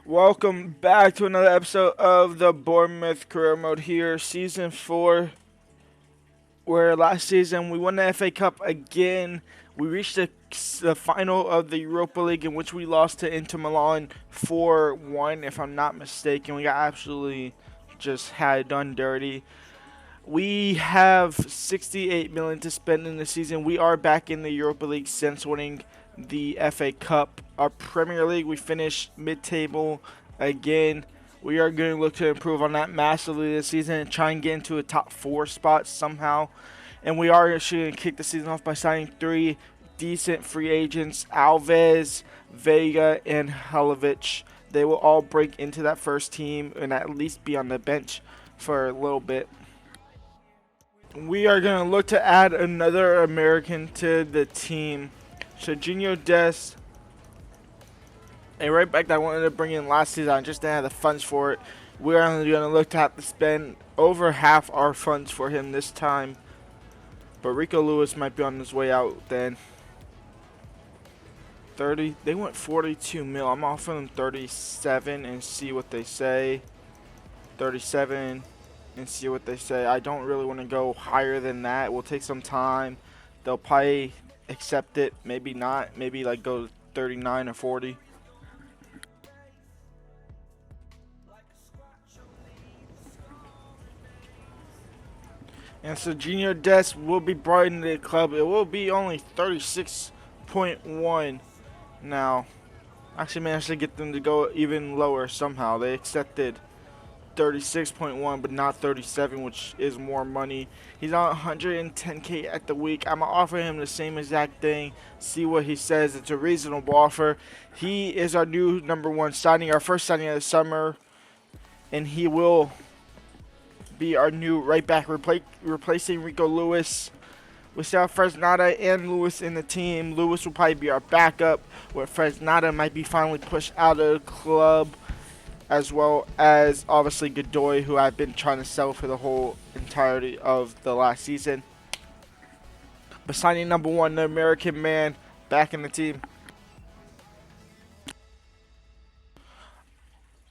Welcome back to another episode of the Bournemouth Career Mode here, Season 4, where last season we won the FA Cup again. We reached the final of the Europa League, in which we lost to Inter Milan 4-1, if I'm not mistaken. We got absolutely just had done dirty. We have 68 million to spend in the season. We are back in the Europa League since winning the FA Cup. Our Premier League, we finished mid-table again. We are going to look to improve on that massively this season and try and get into a top 4 spot somehow. And we are actually going to kick the season off by signing 3 decent free agents: Alves, Vega, and Halovic. They will all break into that first team and at least be on the bench for a little bit. We are going to look to add another American to the team. Serginho Dest, a right back that I wanted to bring in last season. I just didn't have the funds for it. We're only going to look to have to spend over half our funds for him this time. But Rico Lewis might be on his way out then. 30. They went 42 mil. I'm offering them 37 and see what they say. 37 and see what they say. I don't really want to go higher than that. It will take some time. They'll probably accept it, maybe not. Maybe like go 39 or 40. And Serginho Dest will be brought into the club. It will be only 36.1 now. Actually managed to get them to go even lower somehow. They accepted 36.1 but not 37, which is more money. He's on 110k at the week. I'm gonna offer him the same exact thing, see what he says. It's a reasonable offer. He is our new #1 signing, our first signing of the summer, and he will be our new right back, replacing Rico Lewis. We still have Fresnada and Lewis in the team. Lewis will probably be our backup, where Fresnada might be finally pushed out of the club, as well as obviously Godoy, who I've been trying to sell for the whole entirety of the last season. But signing #1, the American man, back in the team.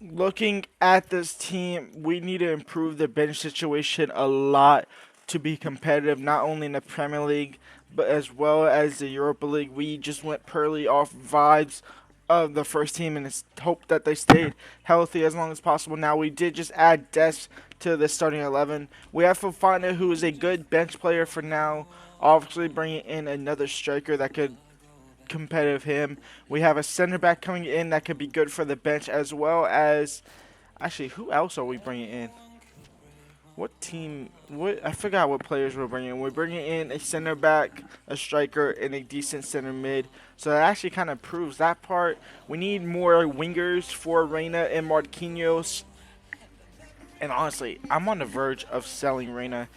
Looking at this team, we need to improve the bench situation a lot to be competitive, not only in the Premier League, but as well as the Europa League. We just went purely off vibes of the first team, and it's hope that they stayed healthy as long as possible. Now, we did just add Dest to the starting 11. We have Fofana, who is a good bench player for now. Obviously, bringing in another striker that could competitive him. We have a center back coming in that could be good for the bench, as well as, actually, who else are we bringing in? What team? I forgot what players we're bringing in. We're bringing in a center back, a striker, and a decent center mid. So that actually kind of proves that part. We need more wingers for Reina and Marquinhos. And honestly, I'm on the verge of selling Reina.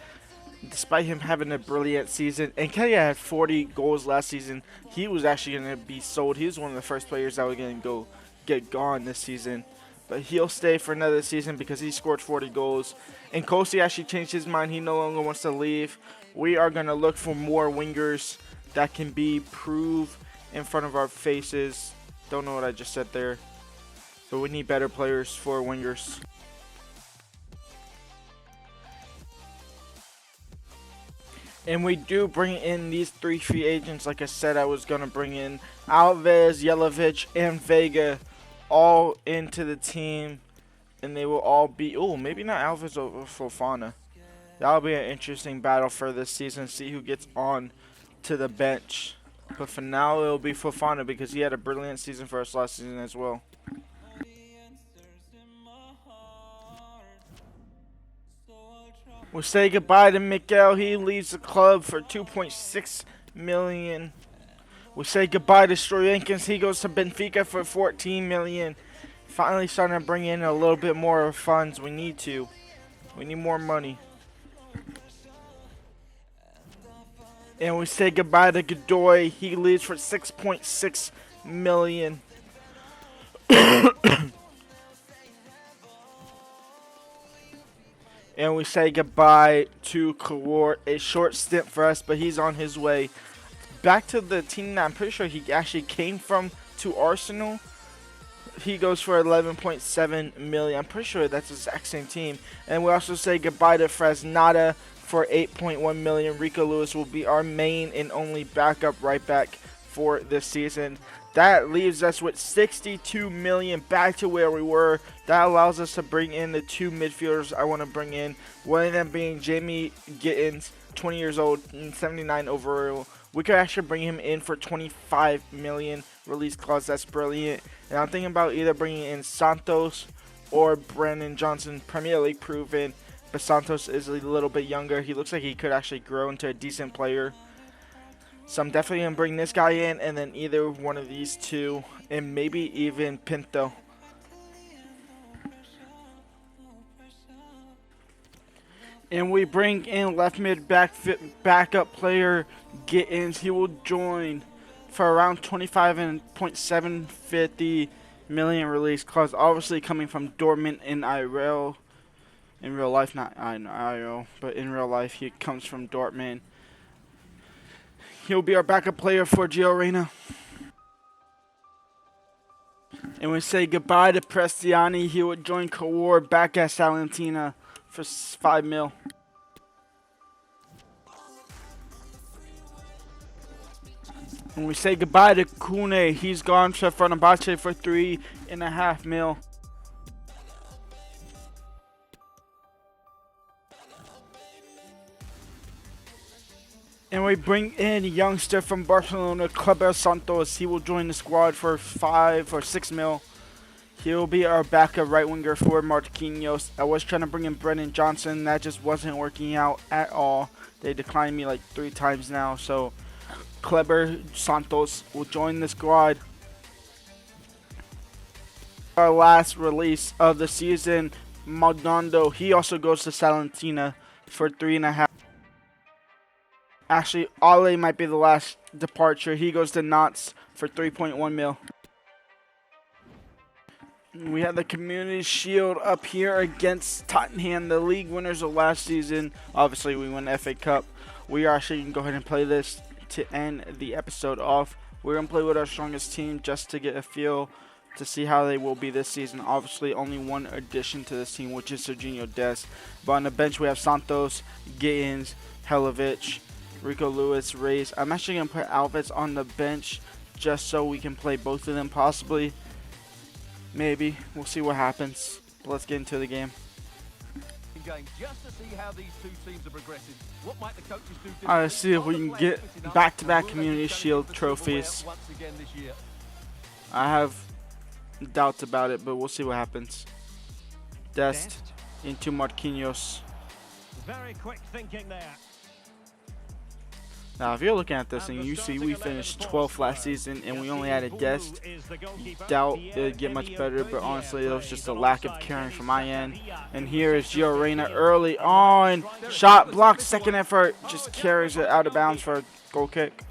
Despite him having a brilliant season, and Kenya had 40 goals last season, he was actually going to be sold. He was one of the first players that were going to get gone this season. But he'll stay for another season because he scored 40 goals. And Kosi actually changed his mind. He no longer wants to leave. We are going to look for more wingers that can be proved in front of our faces. Don't know what I just said there. But we need better players for wingers. And we do bring in these 3 free agents. Like I said, I was going to bring in Alves, Jelavic, and Vega all into the team. And they will all be, maybe not Alves over Fofana. That'll be an interesting battle for this season. See who gets on to the bench. But for now, it'll be Fofana because he had a brilliant season for us last season as well. We'll say goodbye to Miguel. He leaves the club for 2.6 million. We'll say goodbye to Stroyankins. He goes to Benfica for 14 million. Finally starting to bring in a little bit more funds. We need more money. And we say goodbye to Godoy. He leaves for 6.6 million. And we say goodbye to Kawar. A short stint for us, but he's on his way back to the team that I'm pretty sure he actually came from, to Arsenal. he goes for 11.7 million. I'm pretty sure that's the exact same team. And we also say goodbye to Fresnada for 8.1 million. Rico Lewis will be our main and only backup right back for this season. That leaves us with 62 million, back to where we were. That allows us to bring in the two midfielders I want to bring in. One of them being Jamie Gittins, 20 years old, and 79 overall. We could actually bring him in for 25 million release clause. That's brilliant. And I'm thinking about either bringing in Santos or Brandon Johnson, Premier League proven. But Santos is a little bit younger. He looks like he could actually grow into a decent player. So I'm definitely going to bring this guy in, and then either one of these two, and maybe even Pinto. And we bring in left mid backup player Gittins. He will join for around 25.750 million release clause. Obviously coming from Dortmund in IRL. In real life, not in IRL, but in real life he comes from Dortmund. He'll be our backup player for Gio Reyna. And we say goodbye to Prestiani. He would join Kawar back at Salentina for 5 mil. And we say goodbye to Kune. He's gone to Fenerbahce for 3.5 mil. And we bring in a youngster from Barcelona, Kleber Santos. He will join the squad for 5 or 6 mil. He'll be our backup right winger for Marquinhos. I was trying to bring in Brennan Johnson. That just wasn't working out at all. They declined me like 3 times now. So Kleber Santos will join the squad. Our last release of the season, Maldonado. He also goes to Salentina for 3.5. Actually, Ale might be the last departure. He goes to Nantes for 3.1 mil. We have the Community Shield up here against Tottenham, the league winners of last season. Obviously, we won the FA Cup. We are actually going to go ahead and play this to end the episode off. We're going to play with our strongest team just to get a feel to see how they will be this season. Obviously, only one addition to this team, which is Serginho Dest. But on the bench, we have Santos, Gittins, Helovic, Rico Lewis, Reyes. I'm actually going to put Alves on the bench just so we can play both of them possibly. Maybe. We'll see what happens. But let's get into the game. Just to see how these two teams are progressing. What might the coaches do? Alright, see if we can get back-to-back Community Shield trophies. I have doubts about it, but we'll see what happens. Dest into Marquinhos. Very quick thinking there. Now, if you're looking at this and you see we finished 12th last season and we only added Dest, doubt it would get much better, but honestly, it was just a lack of caring from my end. And here is Gio Reyna early on. Shot blocked, second effort, just carries it out of bounds for a goal kick.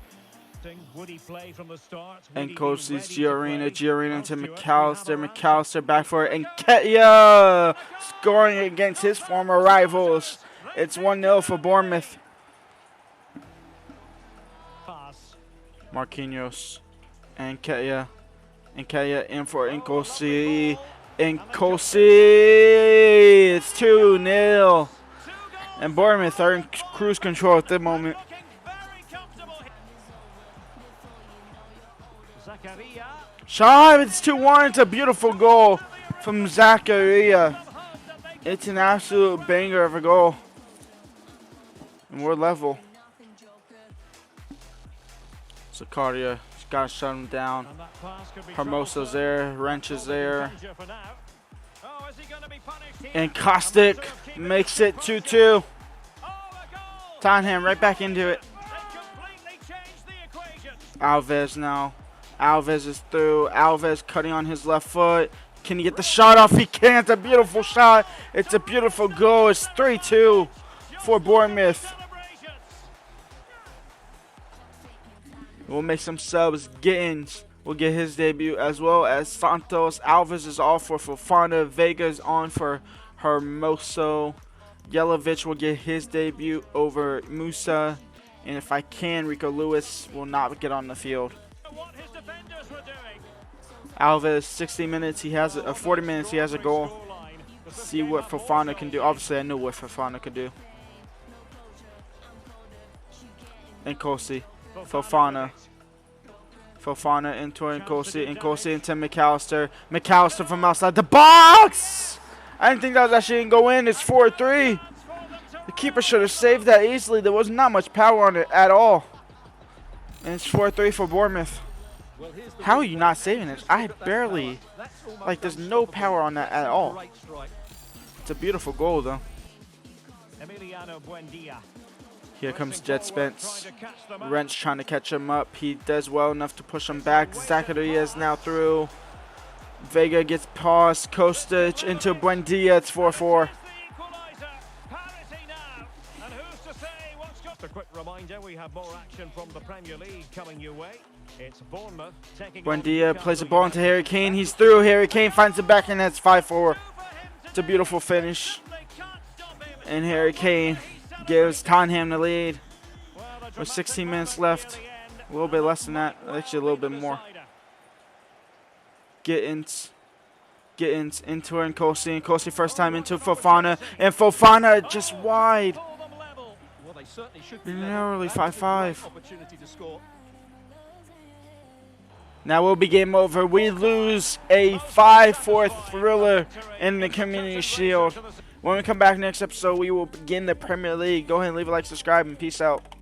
And coach sees Gio Reyna to McAllister back for it, and Ketia scoring against his former rivals. It's 1-0 for Bournemouth. Marquinhos and Ketia in for Nkosi. It's 2-0. And Bournemouth are in cruise control at the moment. Shot, it's 2-1. It's a beautiful goal from Zakaria. It's an absolute banger of a goal. And we're level. Zakaria got to shut him down. Hermoso's there. Wrench is there. And Kostic makes it 2-2. Tottenham right back into it. Alves now. Alves is through. Alves cutting on his left foot. Can he get the shot off? He can. It's a beautiful shot. It's a beautiful goal. It's 3-2 for Bournemouth. We'll make some subs. Gittins will get his debut as well as Santos. Alves is off for Fofana. Vega's on for Hermoso. Yelovic will get his debut over Musa. And if I can, Rico Lewis will not get on the field. Alves, 60 minutes. He has 40 minutes. He has a goal. See what Fofana can do. Obviously, I know what Fofana could do. And Kosi. Fofana into Nkosi into McAllister. McAllister from outside the box! I didn't think that was actually going to go in. It's 4-3. The keeper should have saved that easily. There was not much power on it at all. And it's 4-3 for Bournemouth. How are you not saving it? I barely... Like, there's no power on that at all. It's a beautiful goal, though. Here comes Jet Spence. Wrench trying to catch him up. He does well enough to push him back. Zakaria is now through. Vega gets paused. Kostic into Buendia. It's 4-4. Just a quick reminder, we have more action from the Premier League coming your way. It's Bournemouth taking Buendia plays the ball into Harry Kane. He's through. Harry Kane finds it back, and that's 5-4. It's a beautiful finish. And Harry Kane gives Tottenham the lead with 16 minutes left. A little bit less than that. Actually, a little bit more. Gittins into Nkosi. Nkosi first time into Fofana. And Fofana just wide. Narrowly 5-5. Now we'll be game over. We lose a 5-4 thriller in the Community Shield. When we come back next episode, we will begin the Premier League. Go ahead and leave a like, subscribe, and peace out.